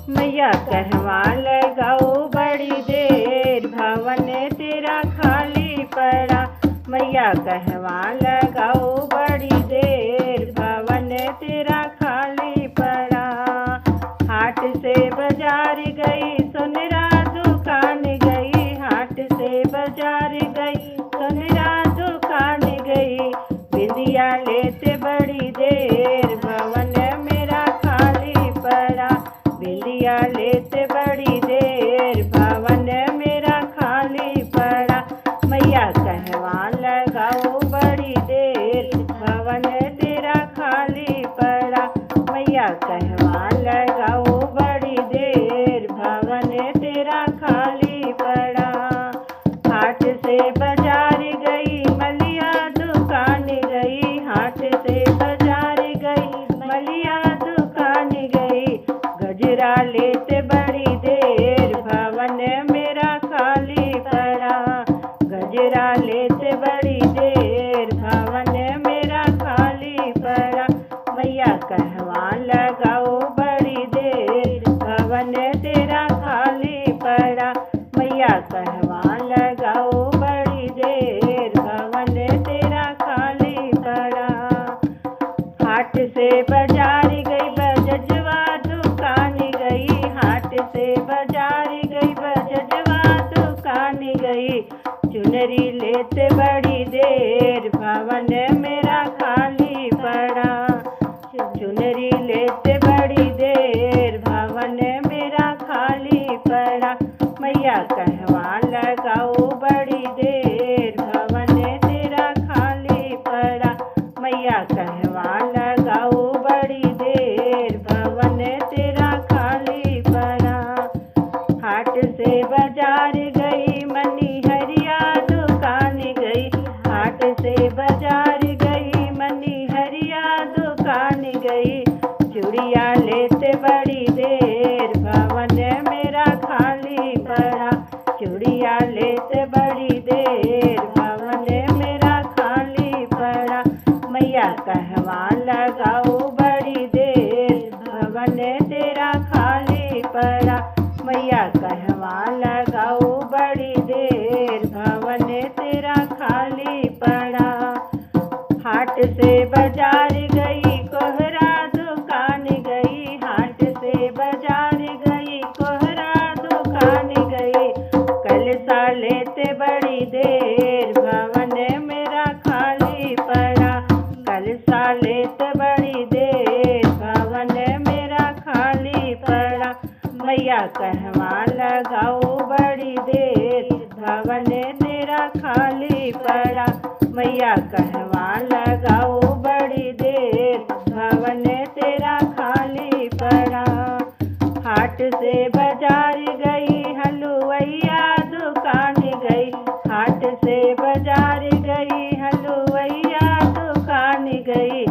मैया कहवा लगाओ बड़ी देर, भवन तेरा खाली पड़ा। मैया कहवा लगाओ बड़ी देर, भवन तेरा खाली पड़ा। हाट से बाजार गई सुनरा दुकान गई, हाट से बाजार गई सुनरा दुकान गई। बिंदिया लेते बड़ी देर, भवन मेरा खाली पड़ा। बिंदिया लेते बड़ी देर, भवन मेरा खाली पड़ा। मैया कहवा लगाओ बड़ी देर, भवन तेरा खाली पड़ा। मैया कहवा लगाओ बड़ी देर, भवन तेरा खाली पड़ा। हाट से बाजार गई मलिया दुकान गई, हाट से बाजार गई मलिया दुकान गई। गजरा लेते बड़ी देर, भवन मेरा खाली पड़ा। गजरा लेते बड़ी देर, भवन मेरा खाली पड़ा। मैया कहवा लगाओ बड़ी देर, भवन तेरा खाली पड़ा। मैया कहवा लगाओ बड़ी देर, भवन तेरा खाली पड़ा। हाट से बाजार गई बजजवा दुकान गई, हाट से बाजार गई बजजवा दुकान गई। चुनरी लेते बड़ी देर, भवन मेरा खाली पड़ा। चुनरी लेते बड़ी देर, भवन मेरा खाली पड़ा। मैया कहवा लगाओ बड़ी देर, भवन तेरा खाली पड़ा। मैया कहवा लगाओ बड़ी देर, भवन तेरा खाली पड़ा। हाट से बाजार गई मनीहरिया दुकान गई, हाट से बाजार गई मनीहरिया दुकान गई। चूड़िया लेते बड़ी देर, भवन मेरा खाली पड़ा। चूड़िया लेते बड़ी देर, भवन मेरा खाली पड़ा। मैया कहवा लगाओ बड़ी देर, भवन तेरा खाली पड़ा। मैया कहवा लगाओ बड़ी देर, भवन तेरा खाली पड़ा। हाट से बाजार गई कोहरा दुकान गई, हाट से बाजार गई कोहरा दुकान गई। कलसा लेते बड़ी देर, भवन मेरा खाली पड़ा। कलसा लेते बड़ी देर, भवन मेरा खाली पड़ा। मैया कहवा लगाओ बड़ी देर, भवन तेरा खाली पड़ा। मैया कहवा लगाओ बड़ी देर, भवन तेरा खाली पड़ा। हाट से बाजार गई हलुवैया दुकान गई, हाट से बाजार गई हलुवैया दुकान गई।